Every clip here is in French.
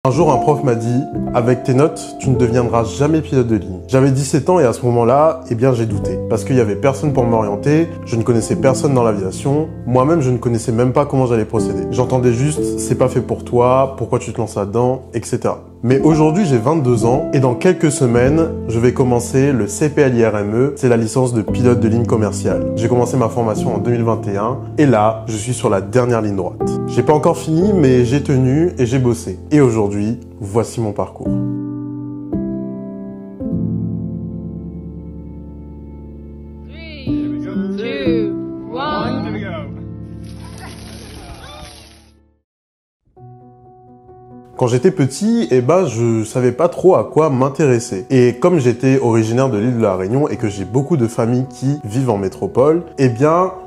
Un jour, un prof m'a dit « Avec tes notes, tu ne deviendras jamais pilote de ligne ». J'avais 17 ans et à ce moment-là, j'ai douté. Parce qu'il n'y avait personne pour m'orienter, je ne connaissais personne dans l'aviation, moi-même je ne connaissais même pas comment j'allais procéder. J'entendais juste « c'est pas fait pour toi, pourquoi tu te lances là-dedans, etc. » Mais aujourd'hui, j'ai 22 ans et dans quelques semaines, je vais commencer le CPLIRME, c'est la licence de pilote de ligne commerciale. J'ai commencé ma formation en 2021 et là, je suis sur la dernière ligne droite. J'ai pas encore fini, mais j'ai tenu et j'ai bossé. Et aujourd'hui, voici mon parcours. Quand j'étais petit, je savais pas trop à quoi m'intéresser. Et comme j'étais originaire de l'île de la Réunion et que j'ai beaucoup de familles qui vivent en métropole,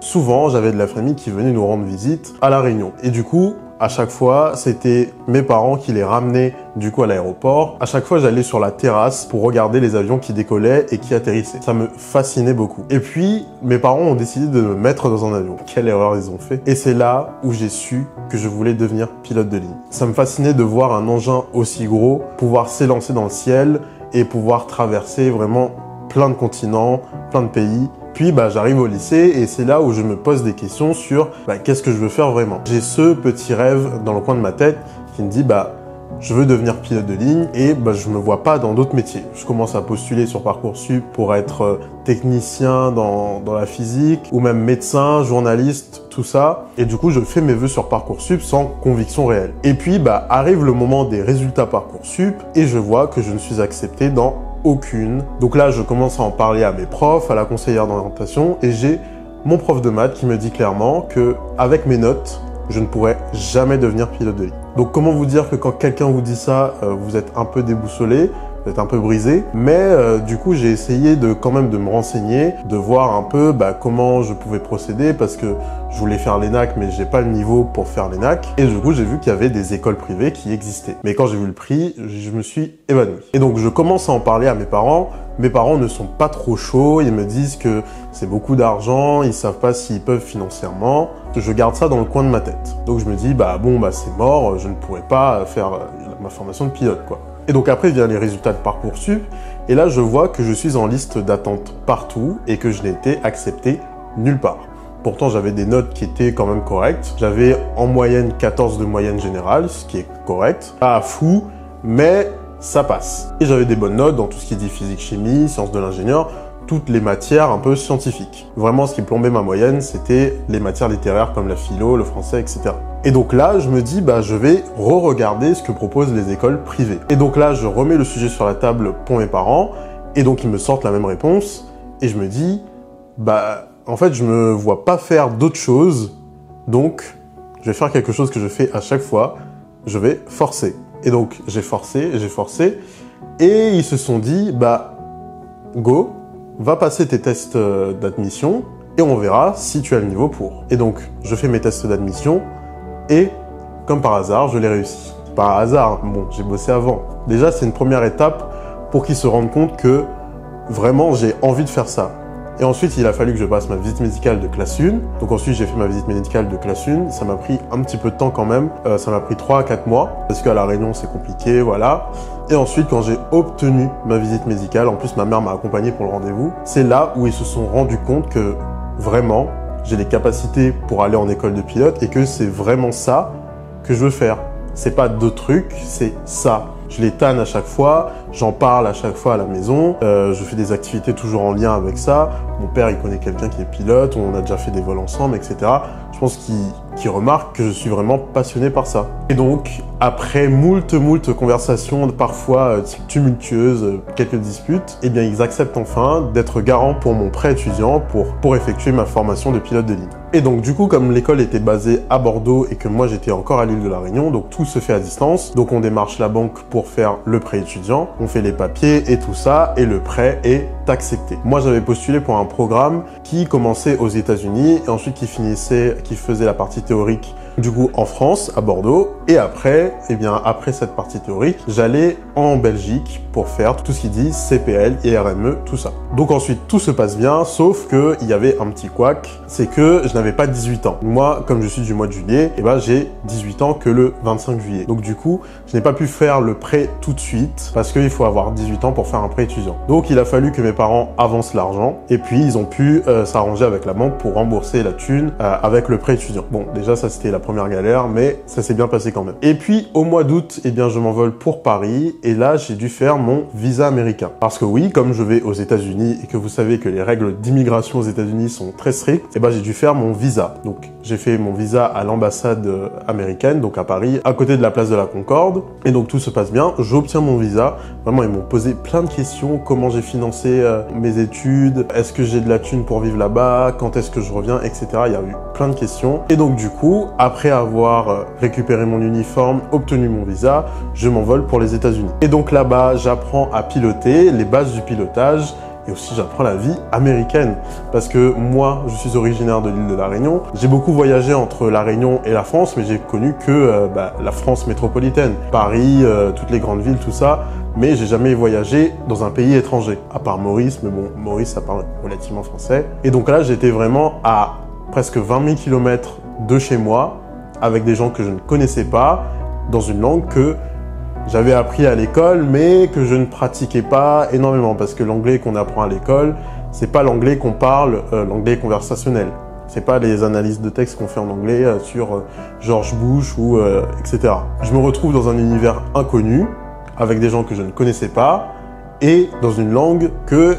souvent j'avais de la famille qui venait nous rendre visite à la Réunion. Et du coup, à chaque fois, c'était mes parents qui les ramenaient à l'aéroport. À chaque fois, j'allais sur la terrasse pour regarder les avions qui décollaient et qui atterrissaient. Ça me fascinait beaucoup. Et puis, mes parents ont décidé de me mettre dans un avion. Quelle erreur ils ont fait. Et c'est là où j'ai su que je voulais devenir pilote de ligne. Ça me fascinait de voir un engin aussi gros pouvoir s'élancer dans le ciel et pouvoir traverser vraiment plein de continents, plein de pays. Puis j'arrive au lycée et c'est là où je me pose des questions sur qu'est-ce que je veux faire vraiment. J'ai ce petit rêve dans le coin de ma tête qui me dit je veux devenir pilote de ligne et je me vois pas dans d'autres métiers. Je commence à postuler sur Parcoursup pour être technicien dans la physique ou même médecin, journaliste, tout ça. Et du coup, je fais mes vœux sur Parcoursup sans conviction réelle. Et puis arrive le moment des résultats Parcoursup et je vois que je ne suis accepté dans aucune. Donc là, je commence à en parler à mes profs, à la conseillère d'orientation et j'ai mon prof de maths qui me dit clairement que avec mes notes, je ne pourrais jamais devenir pilote de ligne. Donc comment vous dire que quand quelqu'un vous dit ça, vous êtes un peu déboussolé, vous êtes un peu brisé, mais du coup j'ai essayé quand même de me renseigner, de voir un peu comment je pouvais procéder parce que je voulais faire l'ENAC mais j'ai pas le niveau pour faire l'ENAC et du coup j'ai vu qu'il y avait des écoles privées qui existaient. Mais quand j'ai vu le prix, je me suis évanoui. Et donc je commence à en parler à mes parents. Mes parents ne sont pas trop chauds, ils me disent que c'est beaucoup d'argent, ils savent pas s'ils peuvent financièrement. Je garde ça dans le coin de ma tête. Donc je me dis c'est mort, je ne pourrais pas faire ma formation de pilote quoi. Et donc après vient les résultats de Parcoursup et là je vois que je suis en liste d'attente partout et que je n'ai été accepté nulle part. Pourtant j'avais des notes qui étaient quand même correctes. J'avais en moyenne 14 de moyenne générale, ce qui est correct. Pas fou, mais ça passe. Et j'avais des bonnes notes dans tout ce qui dit physique, chimie, sciences de l'ingénieur, toutes les matières un peu scientifiques. Vraiment, ce qui plombait ma moyenne, c'était les matières littéraires comme la philo, le français, etc. Et donc là, je me dis, je vais re-regarder ce que proposent les écoles privées. Et donc là, je remets le sujet sur la table pour mes parents, et donc ils me sortent la même réponse, et je me dis, en fait, je me vois pas faire d'autre chose, donc je vais faire quelque chose que je fais à chaque fois, je vais forcer. Et donc, j'ai forcé, et ils se sont dit, go, va passer tes tests d'admission, et on verra si tu as le niveau pour. Et donc, je fais mes tests d'admission, et comme par hasard, je les réussis. Par hasard, j'ai bossé avant. Déjà, c'est une première étape pour qu'ils se rendent compte que vraiment, j'ai envie de faire ça. Et ensuite, il a fallu que je passe ma visite médicale de classe 1. Donc ensuite, j'ai fait ma visite médicale de classe 1. Ça m'a pris un petit peu de temps quand même. Ça m'a pris 3 à 4 mois. Parce qu'à La Réunion, c'est compliqué, voilà. Et ensuite, quand j'ai obtenu ma visite médicale, en plus, ma mère m'a accompagné pour le rendez-vous. C'est là où ils se sont rendus compte que vraiment, j'ai les capacités pour aller en école de pilote et que c'est vraiment ça que je veux faire. C'est pas d'autres trucs, c'est ça. Je les tanne à chaque fois, j'en parle à chaque fois à la maison, je fais des activités toujours en lien avec ça. Mon père, il connaît quelqu'un qui est pilote, on a déjà fait des vols ensemble, etc. Je pense qu'il remarque que je suis vraiment passionné par ça. Et donc, après moult conversations, parfois tumultueuses, quelques disputes, ils acceptent enfin d'être garant pour mon prêt étudiant pour effectuer ma formation de pilote de ligne. Et donc du coup, comme l'école était basée à Bordeaux et que moi j'étais encore à l'île de la Réunion, donc tout se fait à distance. Donc on démarche la banque pour faire le prêt étudiant, on fait les papiers et tout ça, et le prêt est accepté. Moi j'avais postulé pour un programme qui commençait aux États-Unis et ensuite qui faisait la partie théorique du coup en France, à Bordeaux, et après, eh bien après cette partie théorique, j'allais en Belgique pour faire tout ce qui dit CPL, IRME, tout ça. Donc ensuite, tout se passe bien, sauf que il y avait un petit couac, c'est que je n'avais pas 18 ans. Moi, comme je suis du mois de juillet, eh ben j'ai 18 ans que le 25 juillet. Donc du coup, je n'ai pas pu faire le prêt tout de suite, parce qu'il faut avoir 18 ans pour faire un prêt étudiant. Donc il a fallu que mes parents avancent l'argent, et puis ils ont pu s'arranger avec la banque pour rembourser la thune avec le prêt étudiant. Bon, déjà ça c'était la première galère, mais ça s'est bien passé quand même. Et puis au mois d'août, eh bien je m'envole pour Paris, et là j'ai dû faire mon visa américain. Parce que oui, comme je vais aux États-Unis et que vous savez que les règles d'immigration aux États-Unis sont très strictes, eh ben j'ai dû faire mon visa. Donc j'ai fait mon visa à l'ambassade américaine, donc à Paris, à côté de la place de la Concorde, et donc tout se passe bien. J'obtiens mon visa. Vraiment, ils m'ont posé plein de questions. Comment j'ai financé mes études? Est-ce que j'ai de la thune pour vivre là-bas? Quand est-ce que je reviens? Etc. Il y a eu plein de questions. Et donc du coup, après avoir récupéré mon uniforme, obtenu mon visa, je m'envole pour les États-Unis. Et donc là-bas, j'apprends à piloter, les bases du pilotage, et aussi j'apprends la vie américaine. Parce que moi, je suis originaire de l'île de la Réunion. J'ai beaucoup voyagé entre la Réunion et la France, mais j'ai connu que la France métropolitaine. Paris, toutes les grandes villes, tout ça. Mais j'ai jamais voyagé dans un pays étranger. À part Maurice, mais bon, Maurice, ça parle relativement français. Et donc là, j'étais vraiment à presque 20 000 km de chez moi, avec des gens que je ne connaissais pas, dans une langue que j'avais appris à l'école, mais que je ne pratiquais pas énormément, parce que l'anglais qu'on apprend à l'école, c'est pas l'anglais qu'on parle, l'anglais conversationnel. C'est pas les analyses de texte qu'on fait en anglais sur George Bush ou etc. Je me retrouve dans un univers inconnu, avec des gens que je ne connaissais pas, et dans une langue que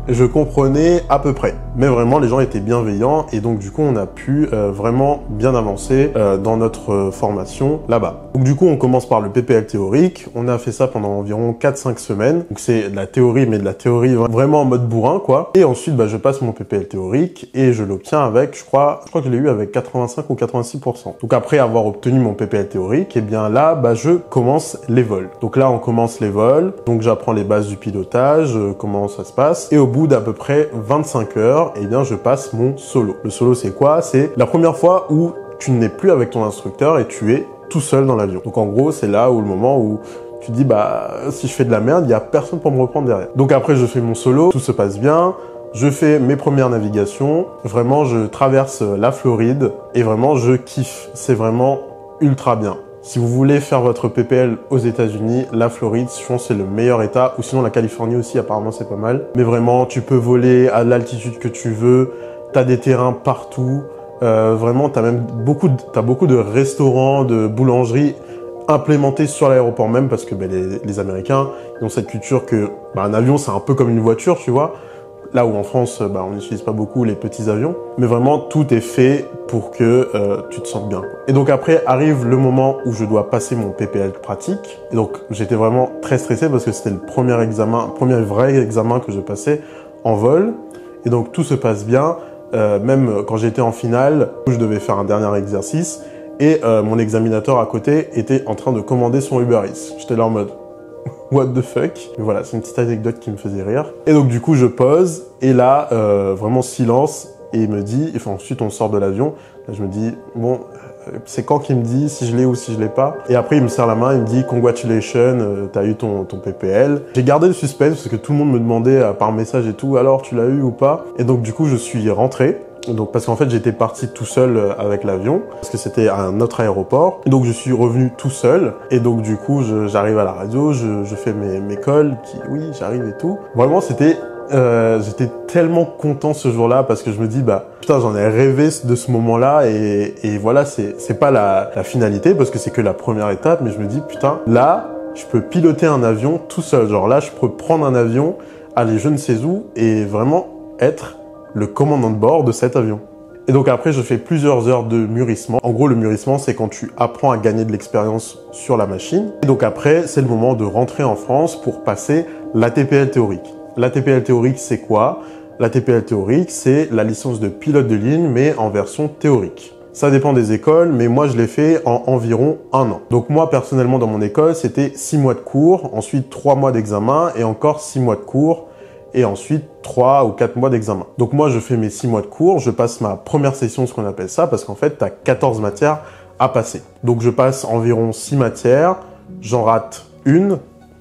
je comprenais à peu près. Mais vraiment, les gens étaient bienveillants et donc du coup, on a pu vraiment bien avancer dans notre formation là-bas. Donc du coup, on commence par le PPL théorique. On a fait ça pendant environ 4-5 semaines. Donc c'est de la théorie, mais de la théorie vraiment en mode bourrin, quoi. Et ensuite, je passe mon PPL théorique et je l'obtiens avec, je crois que je l'ai eu avec 85 ou 86%. Donc après avoir obtenu mon PPL théorique, et bien là, je commence les vols. Donc là, on commence les vols. Donc j'apprends les bases du pilotage, comment ça se passe. Et au bout d'à peu près 25 heures, et bien je passe mon solo. Le solo, c'est quoi? C'est la première fois où tu n'es plus avec ton instructeur et tu es tout seul dans l'avion. Donc en gros, c'est là où le moment où tu te dis, si je fais de la merde, il n'y a personne pour me reprendre derrière. Donc après, je fais mon solo, tout se passe bien. Je fais mes premières navigations. Vraiment, je traverse la Floride et vraiment, je kiffe. C'est vraiment ultra bien. Si vous voulez faire votre PPL aux États-Unis, la Floride, je pense que c'est le meilleur état, ou sinon la Californie aussi, apparemment c'est pas mal. Mais vraiment, tu peux voler à l'altitude que tu veux, t'as des terrains partout, vraiment t'as beaucoup de restaurants, de boulangeries implémentés sur l'aéroport même, parce que les Américains, ils ont cette culture que un avion c'est un peu comme une voiture, tu vois. Là où en France, on n'utilise pas beaucoup les petits avions. Mais vraiment, tout est fait pour que tu te sentes bien. Et donc après, arrive le moment où je dois passer mon PPL pratique. Et donc, j'étais vraiment très stressé parce que c'était le premier vrai examen que je passais en vol. Et donc, tout se passe bien. Même quand j'étais en finale, où je devais faire un dernier exercice. Et mon examinateur à côté était en train de commander son Uber Eats. J'étais là en mode... What the fuck? Mais voilà, c'est une petite anecdote qui me faisait rire. Et donc du coup, je pose, et là, vraiment silence, et il me dit, ensuite on sort de l'avion, là je me dis, bon, c'est quand qu'il me dit si je l'ai ou si je l'ai pas. Et après, il me serre la main, il me dit, congratulations, t'as eu ton PPL. J'ai gardé le suspense, parce que tout le monde me demandait par message et tout, alors tu l'as eu ou pas? Et donc du coup, je suis rentré. Donc parce qu'en fait j'étais parti tout seul avec l'avion parce que c'était à un autre aéroport, et donc je suis revenu tout seul, et donc du coup j'arrive à la radio, je fais mes calls, oui j'arrive et tout. Vraiment j'étais tellement content ce jour-là parce que je me dis putain, j'en ai rêvé de ce moment-là, et voilà, c'est pas la finalité parce que c'est que la première étape, mais je me dis putain, là je peux piloter un avion tout seul, genre là je peux prendre un avion, aller je ne sais où et vraiment être le commandant de bord de cet avion. Et donc après, je fais plusieurs heures de mûrissement. En gros, le mûrissement, c'est quand tu apprends à gagner de l'expérience sur la machine. Et donc après, c'est le moment de rentrer en France pour passer l'ATPL théorique. L'ATPL théorique, c'est quoi? L'ATPL théorique, c'est la licence de pilote de ligne, mais en version théorique. Ça dépend des écoles, mais moi, je l'ai fait en environ 1 an. Donc moi, personnellement, dans mon école, c'était 6 mois de cours, ensuite 3 mois d'examen, et encore 6 mois de cours, et ensuite 3 ou 4 mois d'examen. Donc moi, je fais mes 6 mois de cours, je passe ma première session, ce qu'on appelle ça, parce qu'en fait, tu as 14 matières à passer. Donc je passe environ 6 matières, j'en rate une,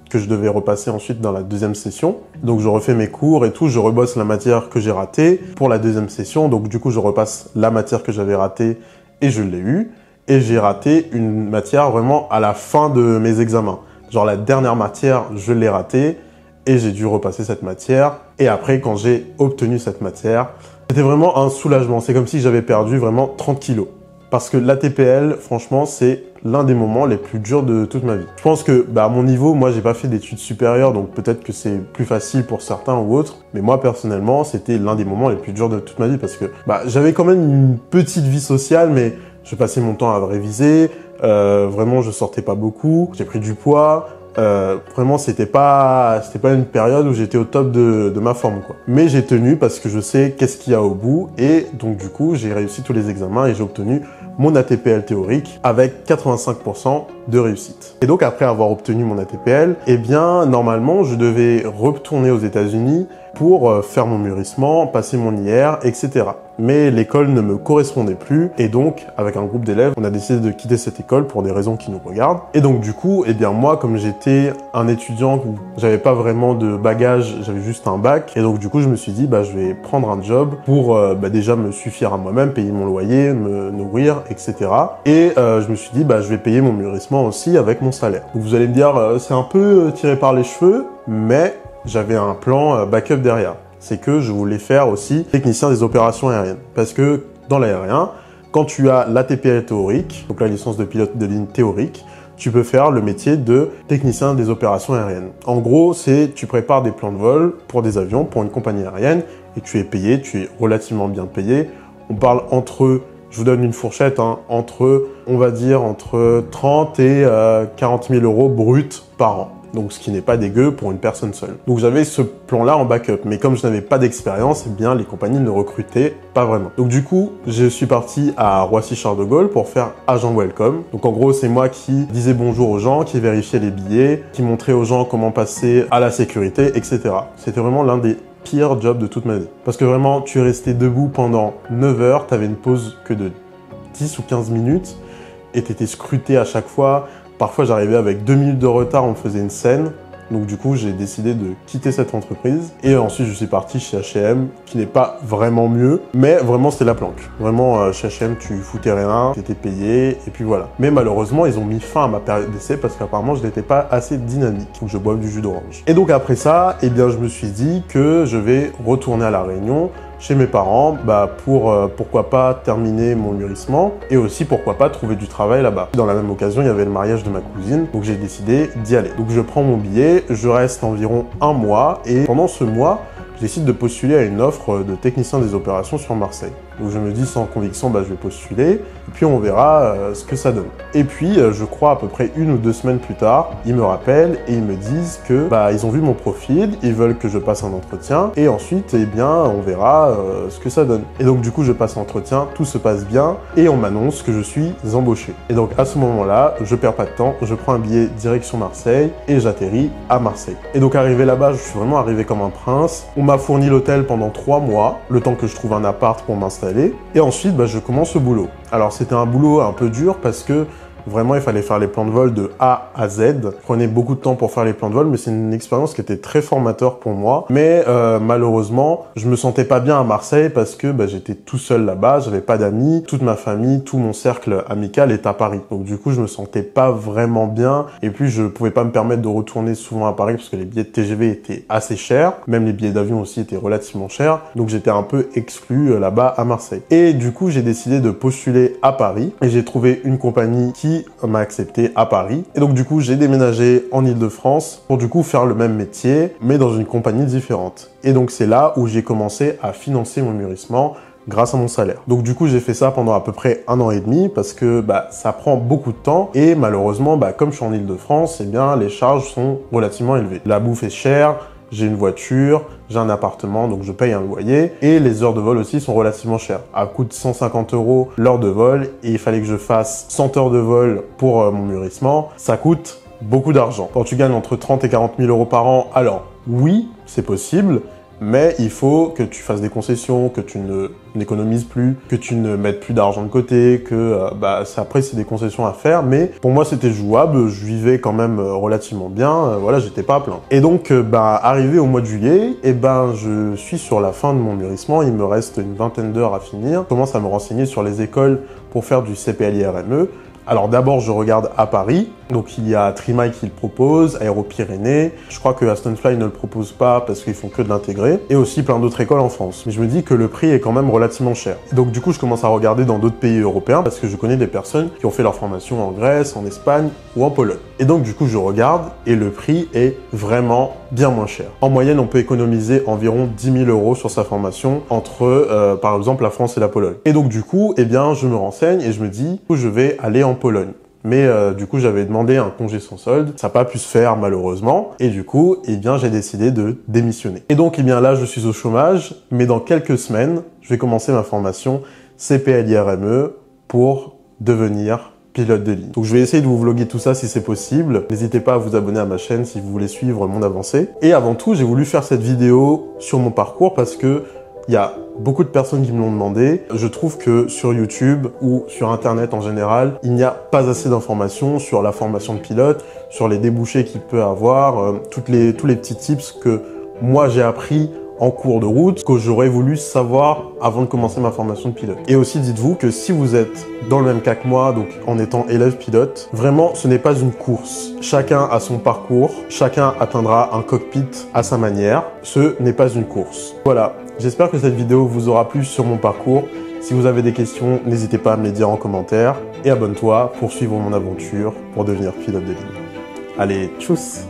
que je devais repasser ensuite dans la deuxième session. Donc je refais mes cours et tout, je rebosse la matière que j'ai ratée pour la deuxième session. Donc du coup, je repasse la matière que j'avais ratée et je l'ai eue. Et j'ai raté une matière vraiment à la fin de mes examens. Genre la dernière matière, je l'ai ratée et j'ai dû repasser cette matière. Et après, quand j'ai obtenu cette matière, c'était vraiment un soulagement. C'est comme si j'avais perdu vraiment 30 kilos. Parce que l'ATPL, franchement, c'est l'un des moments les plus durs de toute ma vie. Je pense que, à mon niveau, moi, j'ai pas fait d'études supérieures, donc peut-être que c'est plus facile pour certains ou autres. Mais moi, personnellement, c'était l'un des moments les plus durs de toute ma vie parce que, j'avais quand même une petite vie sociale, mais je passais mon temps à réviser. Vraiment, je sortais pas beaucoup. J'ai pris du poids. Vraiment, c'était pas une période où j'étais au top de ma forme, quoi. Mais j'ai tenu parce que je sais qu'est-ce qu'il y a au bout et donc du coup, j'ai réussi tous les examens et j'ai obtenu mon ATPL théorique avec 85% de réussite. Et donc après avoir obtenu mon ATPL, eh bien normalement, je devais retourner aux États-Unis pour faire mon mûrissement, passer mon IR, etc. Mais l'école ne me correspondait plus et donc avec un groupe d'élèves, on a décidé de quitter cette école pour des raisons qui nous regardent. Et donc du coup, eh bien moi, comme j'étais un étudiant où j'avais pas vraiment de bagage, j'avais juste un bac, et donc du coup je me suis dit je vais prendre un job pour déjà me suffire à moi-même, payer mon loyer, me nourrir, etc. Et je me suis dit je vais payer mon mûrissement aussi avec mon salaire. Donc vous allez me dire c'est un peu tiré par les cheveux, mais j'avais un plan backup derrière. C'est que je voulais faire aussi technicien des opérations aériennes. Parce que dans l'aérien, quand tu as l'ATPL théorique, donc la licence de pilote de ligne théorique, tu peux faire le métier de technicien des opérations aériennes. En gros, tu prépares des plans de vol pour des avions, pour une compagnie aérienne, et tu es payé, tu es relativement bien payé. On parle je vous donne une fourchette, on va dire entre 30 et 40 000 euros bruts par an. Donc ce qui n'est pas dégueu pour une personne seule. Donc j'avais ce plan-là en backup, mais comme je n'avais pas d'expérience, eh bien les compagnies ne recrutaient pas vraiment. Donc du coup, je suis parti à Roissy-Charles de Gaulle pour faire agent welcome. Donc en gros, c'est moi qui disais bonjour aux gens, qui vérifiais les billets, qui montrait aux gens comment passer à la sécurité, etc. C'était vraiment l'un des pires jobs de toute ma vie. Parce que vraiment, tu es resté debout pendant 9 heures, tu avais une pause que de 10 ou 15 minutes, et tu étais scruté à chaque fois. Parfois, j'arrivais avec 2 minutes de retard, on me faisait une scène. Donc du coup, j'ai décidé de quitter cette entreprise. Et ensuite, je suis parti chez H&M, qui n'est pas vraiment mieux, mais vraiment, c'était la planque. Vraiment, chez H&M, tu foutais rien, tu étais payé, et puis voilà. Mais malheureusement, ils ont mis fin à ma période d'essai parce qu'apparemment, je n'étais pas assez dynamique. Faut que je boive du jus d'orange. Et donc après ça, eh bien, je me suis dit que je vais retourner à La Réunion, chez mes parents, pour pourquoi pas terminer mon mûrissement et aussi pourquoi pas trouver du travail là-bas. Dans la même occasion, il y avait le mariage de ma cousine, donc j'ai décidé d'y aller. Donc je prends mon billet, je reste environ un mois et pendant ce mois, je décide de postuler à une offre de technicien des opérations sur Marseille. Donc je me dis sans conviction, je vais postuler, et puis on verra ce que ça donne. Et puis, je crois à peu près 1 ou 2 semaines plus tard, ils me rappellent et ils me disent que ils ont vu mon profil, ils veulent que je passe un entretien, et ensuite, eh bien, on verra ce que ça donne. Et donc du coup, je passe l'entretien, tout se passe bien, et on m'annonce que je suis embauché. Et donc à ce moment-là, je perds pas de temps, je prends un billet direction Marseille, et j'atterris à Marseille. Et donc arrivé là-bas, je suis vraiment arrivé comme un prince. On m'a fourni l'hôtel pendant 3 mois, le temps que je trouve un appart pour m'installer. Et ensuite, je commence le boulot. Alors, c'était un boulot un peu dur parce que vraiment, il fallait faire les plans de vol de A à Z. Je prenais beaucoup de temps pour faire les plans de vol, mais c'est une expérience qui était très formateur pour moi. Mais malheureusement, je me sentais pas bien à Marseille parce que j'étais tout seul là-bas, j'avais pas d'amis, toute ma famille, tout mon cercle amical est à Paris. Donc du coup, je me sentais pas vraiment bien. Et puis, je pouvais pas me permettre de retourner souvent à Paris parce que les billets de TGV étaient assez chers. Même les billets d'avion aussi étaient relativement chers. Donc j'étais un peu exclu là-bas à Marseille. Et du coup, j'ai décidé de postuler à Paris et j'ai trouvé une compagnie qui m'a accepté à Paris. Et donc du coup, j'ai déménagé en Île-de-France pour du coup faire le même métier, mais dans une compagnie différente. Et donc c'est là où j'ai commencé à financer mon mûrissement grâce à mon salaire. Donc du coup, j'ai fait ça pendant à peu près 1 an et demi parce que ça prend beaucoup de temps et malheureusement, comme je suis en Île-de-France, eh bien les charges sont relativement élevées. La bouffe est chère, j'ai une voiture, j'ai un appartement, donc je paye un loyer. Et les heures de vol aussi sont relativement chères. À coût de 150 € l'heure de vol, et il fallait que je fasse 100 heures de vol pour mon mûrissement. Ça coûte beaucoup d'argent. Quand tu gagnes entre 30 et 40 000 € par an, alors oui, c'est possible, mais il faut que tu fasses des concessions, que tu n'économises plus, que tu ne mettes plus d'argent de côté, que après c'est des concessions à faire, mais pour moi c'était jouable, je vivais quand même relativement bien, voilà, j'étais pas à plaindre. Et donc arrivé au mois de juillet, je suis sur la fin de mon mûrissement, il me reste une vingtaine d'heures à finir, je commence à me renseigner sur les écoles pour faire du CPLIRME. Alors d'abord, je regarde à Paris, donc il y a Trimaï qui le propose, Aéro-Pyrénées, je crois que Astonfly ne le propose pas parce qu'ils font que de l'intégrer, et aussi plein d'autres écoles en France. Mais je me dis que le prix est quand même relativement cher. Donc du coup, je commence à regarder dans d'autres pays européens parce que je connais des personnes qui ont fait leur formation en Grèce, en Espagne ou en Pologne. Et donc du coup, je regarde et le prix est vraiment bien moins cher. En moyenne, on peut économiser environ 10 000 € sur sa formation entre, par exemple, la France et la Pologne. Et donc du coup, je me renseigne et je me dis que je vais aller en Pologne. Mais du coup, j'avais demandé un congé sans solde, ça n'a pas pu se faire malheureusement, et du coup, j'ai décidé de démissionner. Et donc, là, je suis au chômage, mais dans quelques semaines, je vais commencer ma formation CPLIRME pour devenir pilote de ligne. Donc je vais essayer de vous vlogger tout ça si c'est possible. N'hésitez pas à vous abonner à ma chaîne si vous voulez suivre mon avancée. Et avant tout, j'ai voulu faire cette vidéo sur mon parcours parce que il y a beaucoup de personnes qui me l'ont demandé. Je trouve que sur YouTube ou sur Internet en général, il n'y a pas assez d'informations sur la formation de pilote, sur les débouchés qu'il peut avoir, tous les petits tips que moi j'ai appris en cours de route, que j'aurais voulu savoir avant de commencer ma formation de pilote. Et aussi, dites-vous que si vous êtes dans le même cas que moi, donc en étant élève pilote, vraiment, ce n'est pas une course. Chacun a son parcours, chacun atteindra un cockpit à sa manière. Ce n'est pas une course. Voilà, j'espère que cette vidéo vous aura plu sur mon parcours. Si vous avez des questions, n'hésitez pas à me les dire en commentaire. Et abonne-toi pour suivre mon aventure pour devenir pilote de ligne. Allez, tchuss!